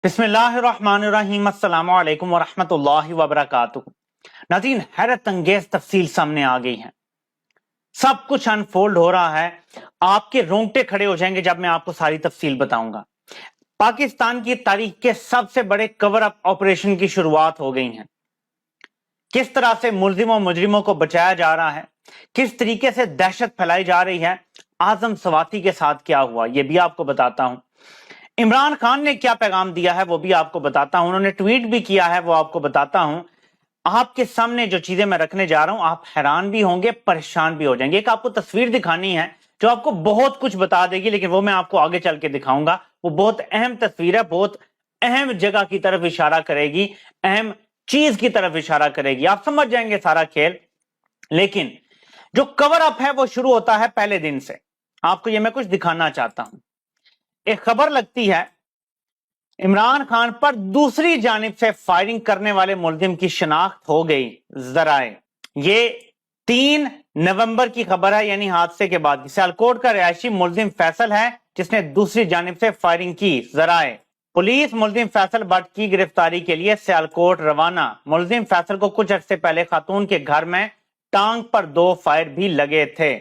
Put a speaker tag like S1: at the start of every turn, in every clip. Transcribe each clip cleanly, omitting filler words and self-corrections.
S1: बिस्मिल्लाहिर्रहमानिर्रहीम अस्सलामु अलैकुम वरहमतुल्लाहि वबरकातुहू। नाज़रीन, हैरत अंगेज तफसील सामने आ गई है। सब कुछ अनफोल्ड हो रहा है। आपके रोंगटे खड़े हो जाएंगे जब मैं आपको सारी तफसील बताऊंगा। पाकिस्तान की तारीख के सबसे बड़े कवर अप ऑपरेशन की शुरुआत हो गई है। किस तरह से मुल्जिमों मुजरिमों को बचाया जा रहा है, किस तरीके से दहशत फैलाई जा रही है, आजम सवाती के साथ क्या हुआ यह भी आपको बताता हूं। इमरान खान ने क्या पैगाम दिया है वो भी आपको बताता हूं। उन्होंने ट्वीट भी किया है, वो आपको बताता हूं। आपके सामने जो चीजें मैं रखने जा रहा हूं, आप हैरान भी होंगे, परेशान भी हो जाएंगे। एक आपको तस्वीर दिखानी है जो आपको बहुत कुछ बता देगी, लेकिन वो मैं आपको आगे चल के दिखाऊंगा। वो बहुत अहम तस्वीर है, बहुत अहम जगह की तरफ इशारा करेगी, अहम चीज की तरफ इशारा करेगी। आप समझ जाएंगे सारा खेल। लेकिन जो कवर अप है वो शुरू होता है पहले दिन से। आपको ये मैं कुछ दिखाना चाहता हूं। एक खबर लगती है इमरान खान पर दूसरी जानिब से फायरिंग करने वाले मुल्जिम की शनाख्त हो गई। जराए ये 3 नवंबर की खबर है, यानी हादसे के बाद। सियालकोट का रिहायशी मुल्जिम फैसल है जिसने दूसरी जानिब से फायरिंग की। जराए पुलिस मुल्जिम फैसल भट्ट की गिरफ्तारी के लिए सियालकोट रवाना। मुल्जिम फैसल को कुछ अर्से पहले खातून के घर में टांग पर 2 फायर भी लगे थे।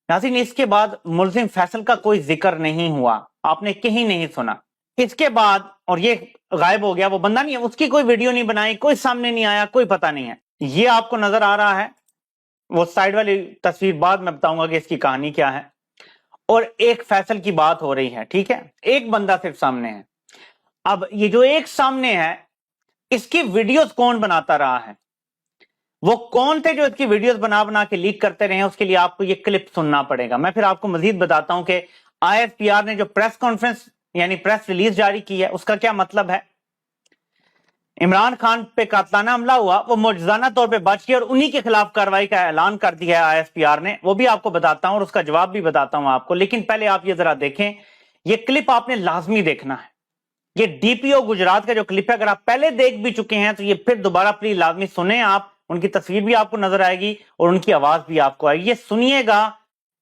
S1: नाज़रीन, इसके बाद मुल्जिम फैसल का कोई जिक्र नहीं हुआ, आपने कहीं नहीं सुना। इसके बाद और ये गायब हो गया, वो बंदा नहीं है, उसकी कोई वीडियो नहीं बनाई, कोई सामने नहीं आया, कोई पता नहीं है। ये आपको नजर आ रहा है, वो साइड वाली तस्वीर बाद में बताऊंगा कि इसकी कहानी क्या है। और एक फैसल की बात हो रही है, ठीक है, एक बंदा सिर्फ सामने है। अब ये जो एक सामने है, इसकी वीडियोस कौन बनाता रहा है, वो कौन थे जो इसकी वीडियोस बना बना के लीक करते रहे, उसके लिए आपको ये क्लिप सुनना पड़ेगा। मैं फिर आपको मजीद बताता हूं कि ISPR ने जो प्रेस कॉन्फ्रेंस यानी प्रेस रिलीज जारी की है उसका क्या मतलब है। इमरान खान पे कातलाना हमला हुआ, वो मौजूदाना तौर पे बच गए और उन्हीं के खिलाफ कार्रवाई का ऐलान कर दिया है ISPR ने। वो भी आपको बताता हूं और उसका जवाब भी बताता हूं आपको। लेकिन पहले आप ये जरा देखें, ये क्लिप आपने लाजमी देखना है। ये DPO गुजरात का जो क्लिप है, अगर आप पहले देख भी चुके हैं तो ये फिर दोबारा प्लीज लाजमी सुने आप। उनकी तस्वीर भी आपको नजर आएगी और उनकी आवाज भी आपको आएगी, ये सुनिएगा।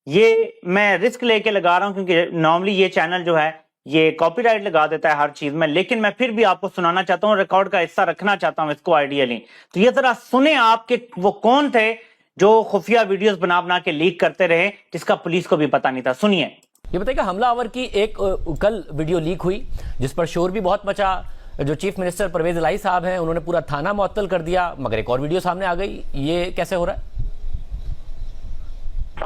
S1: ये मैं रिस्क लेके लगा रहा हूं क्योंकि नॉर्मली ये चैनल जो है ये कॉपीराइट लगा देता है हर चीज में, लेकिन मैं फिर भी आपको सुनाना चाहता हूं, रिकॉर्ड का हिस्सा रखना चाहता हूं इसको आइडियली। तो ये जरा सुने आप कि वो कौन थे जो खुफिया वीडियोस बना बना के लीक करते रहे, जिसका पुलिस को भी पता नहीं था। सुनिए।
S2: ये बताइएगा, हमलावर की एक कल वीडियो लीक हुई जिस पर शोर भी बहुत मचा। जो चीफ मिनिस्टर परवेज इलाही साहब हैं उन्होंने पूरा थाना मुअत्तल कर दिया, मगर एक और वीडियो सामने आ गई। ये कैसे हो रहा है?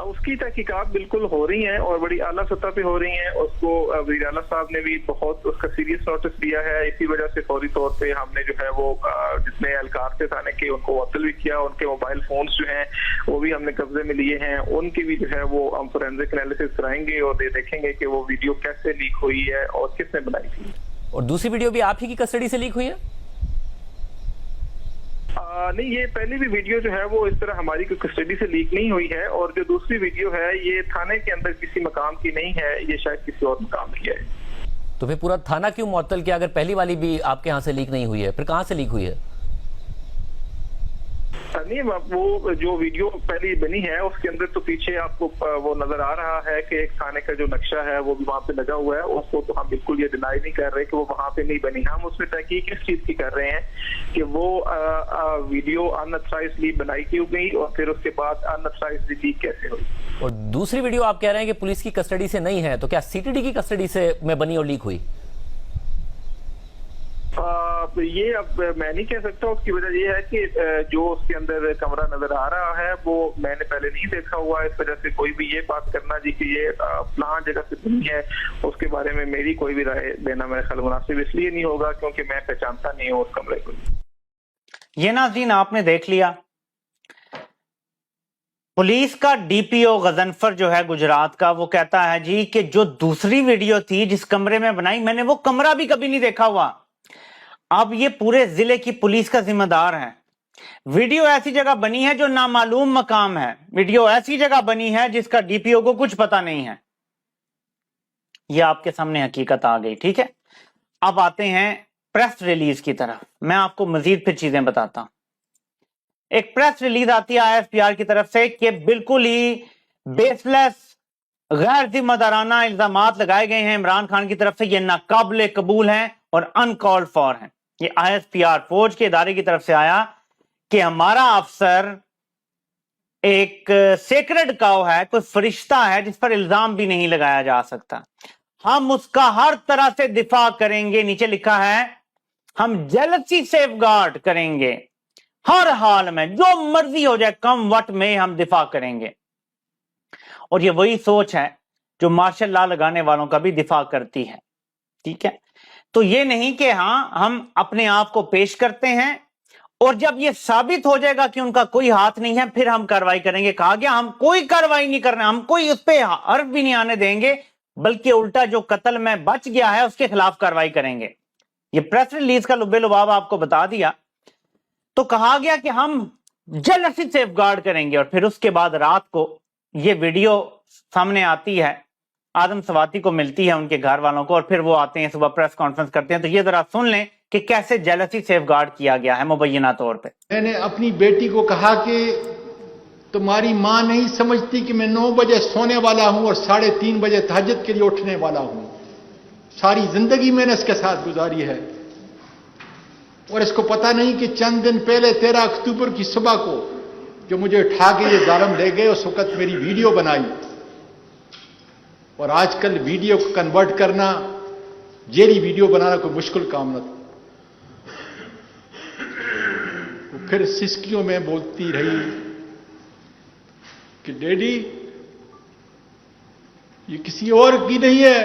S3: उसकी तहकीकात बिल्कुल हो रही हैं और बड़ी आला सतह पे हो रही हैं। उसको वज़ीर आला साहब ने भी बहुत उसका सीरियस नोटिस लिया है। इसी वजह से फौरी तौर पे हमने जो है वो जितने एहलकार थे थाने के उनको मुअत्तल भी किया। उनके मोबाइल फोन्स जो हैं वो भी हमने कब्जे में लिए हैं। उनकी भी जो है वो हम फोरेंसिक एनालिसिस कराएंगे और देखेंगे कि वो वीडियो कैसे लीक हुई है और किसने बनाई थी।
S2: और दूसरी वीडियो भी आप ही की कस्टडी से लीक हुई है?
S3: नहीं, ये पहली भी वीडियो जो है वो इस तरह हमारी कोई कस्टडी से लीक नहीं हुई है। और जो दूसरी वीडियो है ये थाने के अंदर किसी मकाम की नहीं है, ये शायद किसी और मकाम की है।
S2: तो फिर पूरा थाना क्यों मुअत्तल किया अगर पहली वाली भी आपके यहाँ से लीक नहीं हुई है? फिर कहाँ से लीक हुई है?
S3: नहीं, वो जो वीडियो पहली बनी है उसके अंदर तो पीछे आपको वो नजर आ रहा है कि एक थाने का जो नक्शा है वो भी वहाँ पे लगा हुआ है। उसको तो हम बिल्कुल ये डिनाई नहीं कर रहे कि वो वहाँ पे नहीं बनी। हम उसमें तहकीक इस चीज की कर रहे हैं कि वो वीडियो अनऑथराइज्डली बनाई क्यों गई और फिर उसके बाद अनऑथराइज्डली लीक कैसे हुई। और
S2: दूसरी वीडियो आप कह रहे हैं कि पुलिस की कस्टडी से नहीं है, तो क्या CTD की कस्टडी से में बनी और लीक हुई?
S3: ये अब मैं नहीं कह सकता। उसकी वजह ये है कि जो उसके अंदर कमरा नजर आ रहा है वो मैंने पहले नहीं देखा हुआ। इस वजह से कोई भी ये बात करना जी कि ये प्लान जगह से बनी है, उसके बारे में मेरी कोई भी राय देना मेरे ख्याल मुनासिब इसलिए नहीं होगा क्योंकि मैं पहचानता नहीं हूँ उस कमरे को।
S1: ये नाज़रीन आपने देख लिया, पुलिस का DPO गजनफर जो है गुजरात का, वो कहता है जी कि जो दूसरी वीडियो थी जिस कमरे में बनाई, मैंने वो कमरा भी कभी नहीं देखा हुआ। अब ये पूरे जिले की पुलिस का जिम्मेदार है। वीडियो ऐसी जगह बनी है जो नामालूम मकाम है, वीडियो ऐसी जगह बनी है जिसका DPO को कुछ पता नहीं है। ये आपके सामने हकीकत आ गई, ठीक है। अब आते हैं प्रेस रिलीज की तरफ। मैं आपको मजीद फिर चीजें बताता हूं। एक प्रेस रिलीज आती है ISPR की तरफ से कि बिल्कुल ही बेसलेस गैर जिम्मेदाराना इल्जामात लगाए गए हैं इमरान खान की तरफ से, ये नाकाबिले कबूल हैं और अनकॉल्ड फॉर हैं। ये ISPR फौज के इदारे की तरफ से आया कि हमारा अफसर एक सेक्रेड काउ है, कोई फरिश्ता है जिस पर इल्जाम भी नहीं लगाया जा सकता, हम उसका हर तरह से दिफा करेंगे। नीचे लिखा है हम जेलसी सेफगार्ड करेंगे, हर हाल में जो मर्जी हो जाए, कम वक्त में हम दिफा करेंगे। और ये वही सोच है जो मार्शल लॉ लगाने वालों का भी दिफा करती है, ठीक है। तो ये नहीं कि हाँ हम अपने आप को पेश करते हैं और जब ये साबित हो जाएगा कि उनका कोई हाथ नहीं है फिर हम कार्रवाई करेंगे। कहा गया हम कोई कार्रवाई नहीं करना, हम कोई उस पर हर्फ भी नहीं आने देंगे, बल्कि उल्टा जो कत्ल में बच गया है उसके खिलाफ कार्रवाई करेंगे। ये प्रेस रिलीज का लुबे लुबाब आपको बता दिया। तो कहा गया कि हम जेलसी सेफगार्ड करेंगे और फिर उसके बाद रात को ये वीडियो सामने आती है, आदम सवाती को मिलती है उनके घर वालों को, और फिर वो आते हैं सुबह प्रेस कॉन्फ्रेंस करते हैं। तो ये जरा सुन लें कि कैसे जेलसी सेफगार्ड किया गया है मुबैना तौर पे।
S4: मैंने अपनी बेटी को कहा कि तुम्हारी मां नहीं समझती कि मैं 9 बजे सोने वाला हूं और 3:30 बजे तहज्जुद के लिए उठने वाला हूं। सारी जिंदगी मैंने इसके साथ गुजारी है और इसको पता नहीं कि चंद दिन पहले 13 अक्टूबर की सुबह को जो मुझे उठा के ये जालिम ले गए, उस वक्त मेरी वीडियो बनाई। और आजकल वीडियो को कन्वर्ट करना, जेली वीडियो बनाना कोई मुश्किल काम न था। वो फिर सिसकियों में बोलती रही कि डैडी ये किसी और की नहीं है,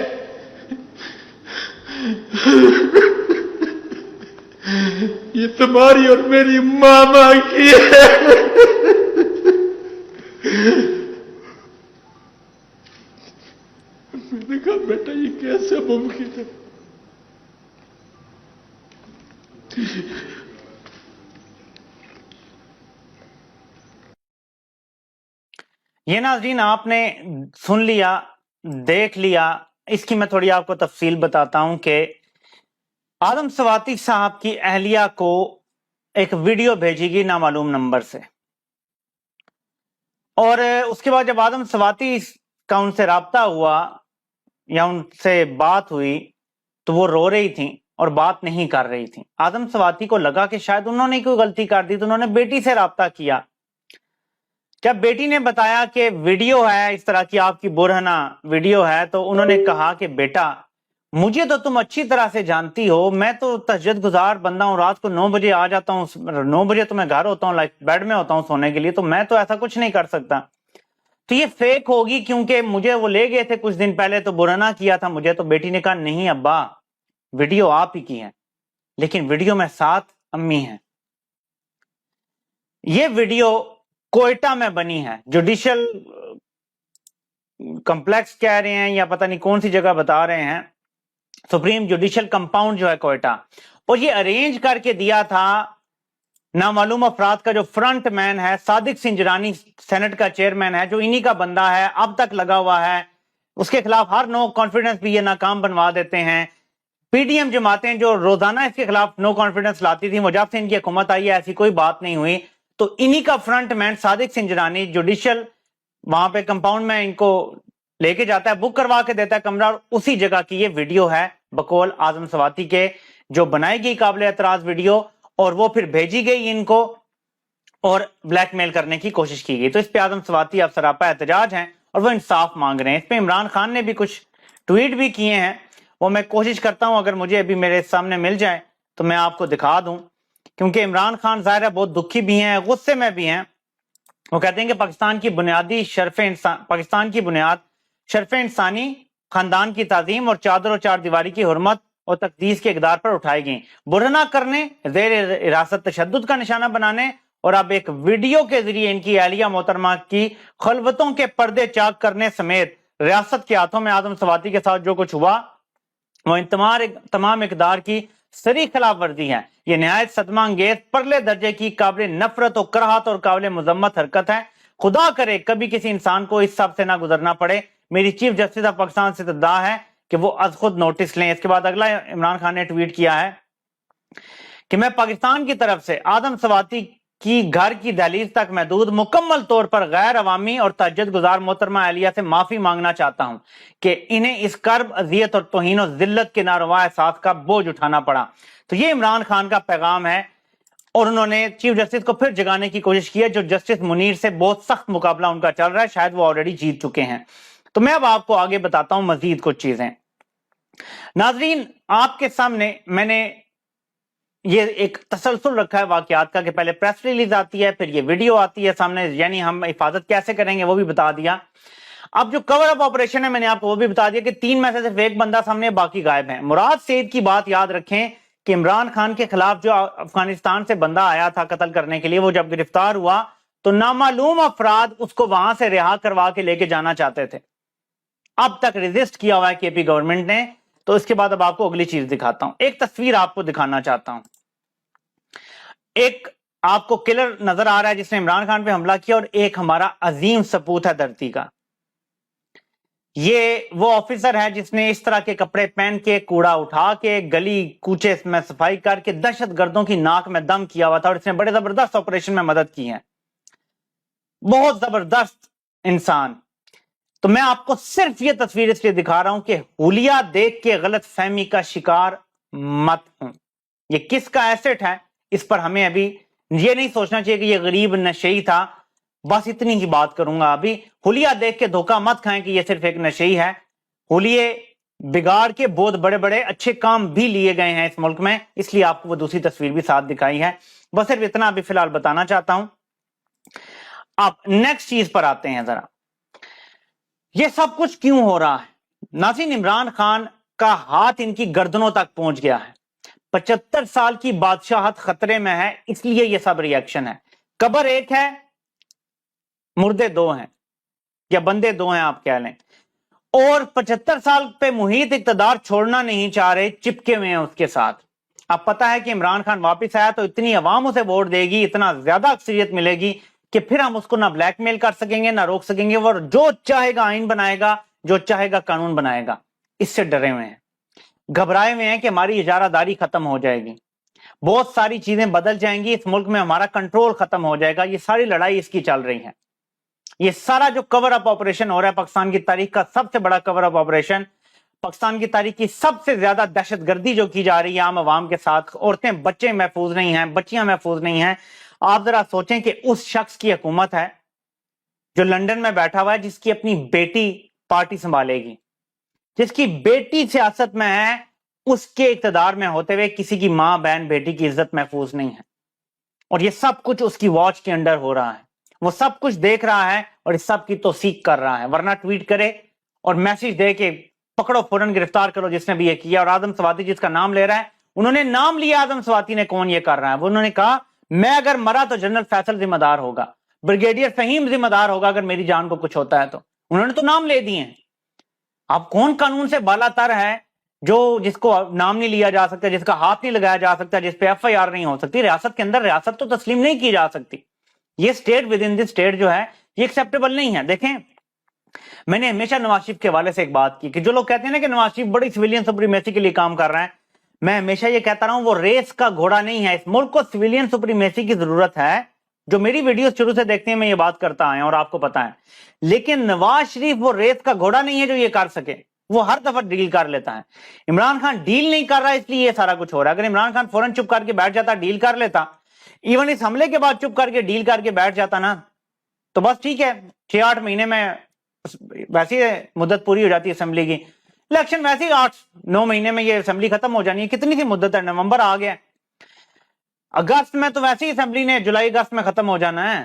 S4: ये तुम्हारी और मेरी मामा की है। मैंने कहा बेटा ये कैसे मुमकिन है?
S1: ये नाज़रीन आपने सुन लिया, देख लिया। इसकी मैं थोड़ी आपको तफसील बताता हूं कि आदम सवाती साहब की अहलिया को एक वीडियो भेजी गई नामालूम नंबर से, और उसके बाद जब आदम सवाती का उनसे राब्ता हुआ या उनसे बात हुई तो वो रो रही थी और बात नहीं कर रही थी। आदम सवाती को लगा कि शायद उन्होंने कोई गलती कर दी, तो उन्होंने बेटी से राब्ता किया। जब बेटी ने बताया कि वीडियो है इस तरह की, आपकी बुरहना वीडियो है, तो उन्होंने कहा कि बेटा मुझे तो तुम अच्छी तरह से जानती हो, मैं तो तहज्जुद गुजार बंदा हूँ, रात को 9 बजे आ जाता हूँ, 9 बजे तो मैं घर होता हूँ, लाइक बेड में होता हूँ सोने के लिए, तो मैं तो ऐसा कुछ नहीं कर सकता। तो ये फेक होगी क्योंकि मुझे वो ले गए थे कुछ दिन पहले तो बुरहना किया था मुझे। तो बेटी ने कहा नहीं अब्बा, वीडियो आप ही की है, लेकिन वीडियो में 7 अम्मी हैं। ये वीडियो कोयटा में बनी है, जुडिशियल कॉम्प्लेक्स कह रहे हैं या पता नहीं कौन सी जगह बता रहे हैं, सुप्रीम जुडिशियल कंपाउंड जो है कोयटा। और ये अरेंज करके दिया था नामालूम अफराद का जो फ्रंट मैन है, सादिक सिंजरानी, सेनेट का चेयरमैन है, जो इन्हीं का बंदा है, अब तक लगा हुआ है। उसके खिलाफ हर नो कॉन्फिडेंस भी ये नाकाम बनवा देते हैं। पीडीएम जमातें जो रोजाना इसके खिलाफ नो कॉन्फिडेंस लाती थी, जब से इनकी हुकूमत आई है ऐसी कोई बात नहीं हुई। तो इन्हीं का फ्रंट मैन सादिक सिंजरानी जुडिशियल वहां पे कंपाउंड में इनको लेके जाता है, बुक करवा के देता है कमरा, और उसी जगह की ये वीडियो है बकौल आदम सवाती के, जो बनाई गई काबिल एतराज वीडियो, और वो फिर भेजी गई इनको और ब्लैकमेल करने की कोशिश की गई। तो इस पे आदम सवाती अब सरापा एहतजाज हैं और वो इंसाफ मांग रहे हैं। इस पे इमरान खान ने भी कुछ ट्वीट भी किए हैं, वो मैं कोशिश करता हूं अगर मुझे अभी मेरे सामने मिल जाए तो मैं आपको दिखा दूं, क्योंकि इमरान खान ज़ाहिर है बहुत दुखी भी हैं, गुस्से में भी हैं। वो कहते हैं कि पाकिस्तान की बुनियाद शर्फ इंसानी, खानदान की ताजीम और चादर और चार दीवारी की हुर्मत और तकदीस के इकदार पर उठाई गई, बुरहना करने, ज़ेर हिरासत तशद्दुद का निशाना बनाने और अब एक वीडियो के जरिए इनकी अहलिया मोहतरमा की खलवतों के पर्दे चाक करने समेत रियासत के हाथों में आदम सवाती के साथ जो कुछ हुआ वो इन तमाम इकदार की सरी खिलाफ वर्जी है। ये नहायत सदमा अंगेज, परले दर्जे की काबिल नफरत और कराहत और काबिल मुजम्मत हरकत है। खुदा करे कभी किसी इंसान को इस सब से ना गुजरना पड़े। मेरी चीफ जस्टिस ऑफ पाकिस्तान से तदा है कि वो अज खुद नोटिस लें। इसके बाद अगला इमरान खान ने ट्वीट किया है कि मैं पाकिस्तान की तरफ से आदम सवाती کی گھر کی دہلیز تک محدود، مکمل طور پر غیر عوامی اور تہجد گزار محترمہ اہلیہ سے معافی مانگنا چاہتا ہوں کہ انہیں اس کرب، اذیت اور توہین و ذلت کے ناروا احساس کا بوجھ اٹھانا پڑا۔ تو یہ عمران خان کا پیغام ہے، اور انہوں نے چیف جسٹس کو پھر جگانے کی کوشش کی ہے، جو جسٹس منیر سے بہت سخت مقابلہ ان کا چل رہا ہے، شاید وہ آلریڈی جیت چکے ہیں۔ تو میں اب آپ کو آگے بتاتا ہوں مزید کچھ چیزیں۔ ناظرین، آپ کے سامنے میں نے یہ ایک تسلسل رکھا ہے واقعات کا، کہ پہلے پریس ریلیز آتی ہے، پھر یہ ویڈیو آتی ہے سامنے، یعنی ہم حفاظت کیسے کریں گے وہ بھی بتا دیا۔ اب جو کور اپ آپریشن ہے میں نے آپ کو وہ بھی بتا دیا کہ 3 میں سے صرف ایک بندہ سامنے، باقی غائب ہیں۔ مراد سعید کی بات یاد رکھیں کہ عمران خان کے خلاف جو افغانستان سے بندہ آیا تھا قتل کرنے کے لیے، وہ جب گرفتار ہوا تو نامعلوم افراد اس کو وہاں سے رہا کروا کے لے کے جانا چاہتے تھے۔ اب تک ریزسٹ کیا ہوا ہے کے پی گورنمنٹ نے۔ تو اس کے بعد اب آپ کو اگلی چیز دکھاتا ہوں، ایک تصویر آپ کو دکھانا چاہتا ہوں۔ ایک آپ کو کلر نظر آ رہا ہے جس نے عمران خان پہ حملہ کیا، اور ایک ہمارا عظیم سپوت ہے دھرتی کا۔ یہ وہ آفیسر ہے جس نے اس طرح کے کپڑے پہن کے، کوڑا اٹھا کے، گلی کوچے میں صفائی کر کے دہشت گردوں کی ناک میں دم کیا ہوا تھا، اور اس نے بڑے زبردست آپریشن میں مدد کی ہے۔ بہت زبردست انسان۔ تو میں آپ کو صرف یہ تصویر اس لیے دکھا رہا ہوں کہ حلیہ دیکھ کے غلط فہمی کا شکار مت ہوں۔ یہ کس کا ایسٹ ہے اس پر ہمیں ابھی یہ نہیں سوچنا چاہیے کہ یہ غریب نشئی تھا، بس اتنی ہی بات کروں گا ابھی۔ حلیہ دیکھ کے دھوکہ مت کھائیں کہ یہ صرف ایک نشئی ہے۔ حلیے بگاڑ کے بہت بڑے بڑے اچھے کام بھی لیے گئے ہیں اس ملک میں، اس لیے آپ کو وہ دوسری تصویر بھی ساتھ دکھائی ہے۔ بس صرف اتنا ابھی فی الحال بتانا چاہتا ہوں۔ اب نیکسٹ چیز پر آتے ہیں ذرا، یہ سب کچھ کیوں ہو رہا ہے؟ ناظرین، عمران خان کا ہاتھ ان کی گردنوں تک پہنچ گیا ہے، 75 سال کی بادشاہت خطرے میں ہے، اس لیے یہ سب ریئیکشن ہے۔ قبر ایک ہے، مردے 2 ہیں، یا بندے 2 ہیں آپ کہہ لیں، اور 75 سال پہ محیط اقتدار چھوڑنا نہیں چاہ رہے، چپکے ہوئے ہیں اس کے ساتھ۔ اب پتا ہے کہ عمران خان واپس آیا تو اتنی عوام اسے ووٹ دے گی، اتنا زیادہ اکثریت ملے گی کہ پھر ہم اس کو نہ بلیک میل کر سکیں گے، نہ روک سکیں گے، اور جو چاہے گا آئین بنائے گا، جو چاہے گا قانون بنائے گا۔ اس سے ڈرے ہوئے ہیں، گھبرائے ہوئے ہیں کہ ہماری اجارہ داری ختم ہو جائے گی، بہت ساری چیزیں بدل جائیں گی، اس ملک میں ہمارا کنٹرول ختم ہو جائے گا۔ یہ ساری لڑائی اس کی چل رہی ہے۔ یہ سارا جو کور اپ آپریشن ہو رہا ہے، پاکستان کی تاریخ کا سب سے بڑا کور اپ آپریشن، پاکستان کی تاریخ کی سب سے زیادہ دہشت گردی جو کی جا رہی ہے عام عوام کے ساتھ، عورتیں بچے محفوظ نہیں ہیں، بچیاں محفوظ نہیں ہیں۔ آپ ذرا سوچیں کہ اس شخص کی حکومت ہے جو لندن میں بیٹھا ہوا ہے، جس کی اپنی بیٹی پارٹی سنبھالے گی، جس کی بیٹی سیاست میں ہے، اس کے اقتدار میں ہوتے ہوئے کسی کی ماں بہن بیٹی کی عزت محفوظ نہیں ہے، اور یہ سب کچھ اس کی واچ کے انڈر ہو رہا ہے۔ وہ سب کچھ دیکھ رہا ہے اور اس سب کی توثیق کر رہا ہے، ورنہ ٹویٹ کرے اور میسج دے کہ پکڑو فوراً گرفتار کرو جس نے بھی یہ کیا۔ اور آدم سواتی جس کا نام لے رہا ہے، انہوں نے نام لیا آدم سواتی نے، کون یہ کر رہا ہے، وہ انہوں نے کہا میں اگر مرا تو جنرل فیصل ذمہ دار ہوگا، بریگیڈیئر فہیم ذمہ دار ہوگا اگر میری جان کو کچھ ہوتا ہے تو۔ انہوں نے تو نام لے دیے ہیں۔ اب کون قانون سے بالا تر ہے جو جس کو نام نہیں لیا جا سکتا، جس کا ہاتھ نہیں لگایا جا سکتا، جس پہ ایف آئی آر نہیں ہو سکتی؟ ریاست کے اندر ریاست تو تسلیم نہیں کی جا سکتی۔ یہ state with in this state جو ہے یہ ایکسیپٹیبل نہیں ہے۔ دیکھیں، میں نے ہمیشہ نواز شریف کے حوالے سے ایک بات کی کہ جو لوگ کہتے ہیں نا کہ نواز شریف بڑی سویلین سپریمیسی کے لیے کام کر رہا ہے، میں ہمیشہ یہ کہتا رہا ہوں وہ ریس کا گھوڑا نہیں ہے۔ اس ملک کو سویلین سپریمیسی کی ضرورت ہے۔ جو میری ویڈیو شروع سے دیکھتے ہیں میں یہ بات کرتا آیا اور آپ کو پتا ہے، لیکن نواز شریف وہ ریس کا گھوڑا نہیں ہے جو یہ کر سکے، وہ ہر دفعہ ڈیل کر لیتا ہے۔ عمران خان ڈیل نہیں کر رہا اس لیے یہ سارا کچھ ہو رہا ہے۔ اگر عمران خان فوراً چپ کر کے بیٹھ جاتا، ڈیل کر لیتا، ایون اس حملے کے بعد چپ کر کے ڈیل کر کے بیٹھ جاتا نا، تو بس ٹھیک ہے، 6-8 مہینے میں ویسی مدت پوری ہو جاتی ہے اسمبلی کی، الیکشن ویسے ہی 8-9 مہینے میں یہ اسمبلی ختم ہو جانی ہے۔ کتنی سی مدت ہے، نومبر آ گیا، اگست میں تو ویسے ہی اسمبلی نے جولائی اگست میں ختم ہو جانا ہے۔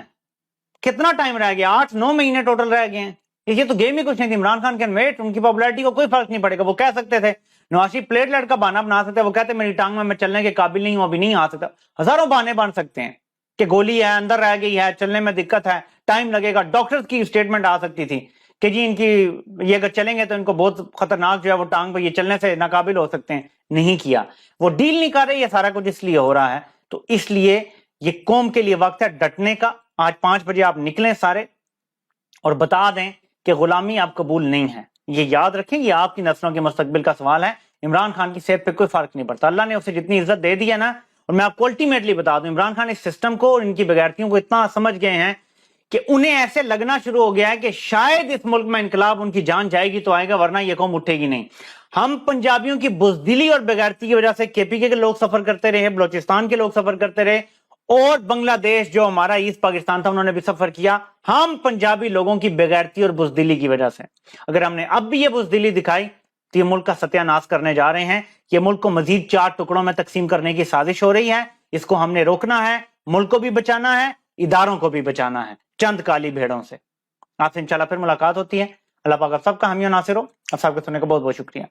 S1: کتنا ٹائم رہ گیا؟ 8-9 مہینے ٹوٹل رہ گئے ہیں۔ یہ تو گیم ہی کچھ نہیں تھی۔ عمران خان کین ویٹ، ان کی پاپولیرٹی کو کوئی فرق نہیں پڑے گا۔ وہ کہہ سکتے تھے، نواز شریف پلیٹ لیٹ کا بہانہ بنا سکتے ہیں، وہ کہتے میری ٹانگ میں چلنے کے قابل نہیں ہوں، ابھی نہیں آ سکتا۔ ہزاروں بہانے بن سکتے ہیں کہ گولی ہے، اندر رہ گئی ہے، چلنے میں دقت ہے، ٹائم لگے گا۔ ڈاکٹرز کی اسٹیٹمنٹ آ سکتی تھی کہ جی ان کی یہ اگر چلیں گے تو ان کو بہت خطرناک جو ہے وہ ٹانگ پہ یہ چلنے سے ناقابل ہو سکتے ہیں۔ نہیں کیا، وہ ڈیل نہیں کر رہے۔ یہ سارا کچھ اس لیے ہو رہا ہے۔ تو اس لیے یہ قوم کے لیے وقت ہے ڈٹنے کا۔ آج 5 بجے آپ نکلیں سارے اور بتا دیں کہ غلامی آپ قبول نہیں ہے۔ یہ یاد رکھیں، یہ آپ کی نسلوں کے مستقبل کا سوال ہے۔ عمران خان کی صحت پہ کوئی فرق نہیں پڑتا۔ اللہ نے اسے جتنی عزت دے دی ہے نا، اور میں آپ کو الٹیمیٹلی بتا دوں، عمران خان اس سسٹم کو اور ان کی بغیرتیوں کو اتنا سمجھ گئے ہیں کہ انہیں ایسے لگنا شروع ہو گیا ہے کہ شاید اس ملک میں انقلاب ان کی جان جائے گی تو آئے گا، ورنہ یہ قوم اٹھے گی نہیں۔ ہم پنجابیوں کی بزدلی اور بغیرتی کی وجہ سے کے پی کے لوگ سفر کرتے رہے، بلوچستان کے لوگ سفر کرتے رہے، اور بنگلہ دیش جو ہمارا ایسٹ پاکستان تھا انہوں نے بھی سفر کیا، ہم پنجابی لوگوں کی بغیرتی اور بزدلی کی وجہ سے۔ اگر ہم نے اب بھی یہ بزدلی دکھائی تو یہ ملک کا ستیہ ناش کرنے جا رہے ہیں، یہ ملک کو مزید 4 ٹکڑوں میں تقسیم کرنے کی سازش ہو رہی ہے، اس کو ہم نے روکنا ہے، ملک کو بھی بچانا ہے، اداروں کو بھی بچانا ہے چند کالی بھیڑوں سے۔ آپ سے انشاءاللہ پھر ملاقات ہوتی ہے۔ اللہ پاک آپ سب کا حامی و ناصر ہو۔ آپ سب کو سننے کا بہت بہت شکریہ۔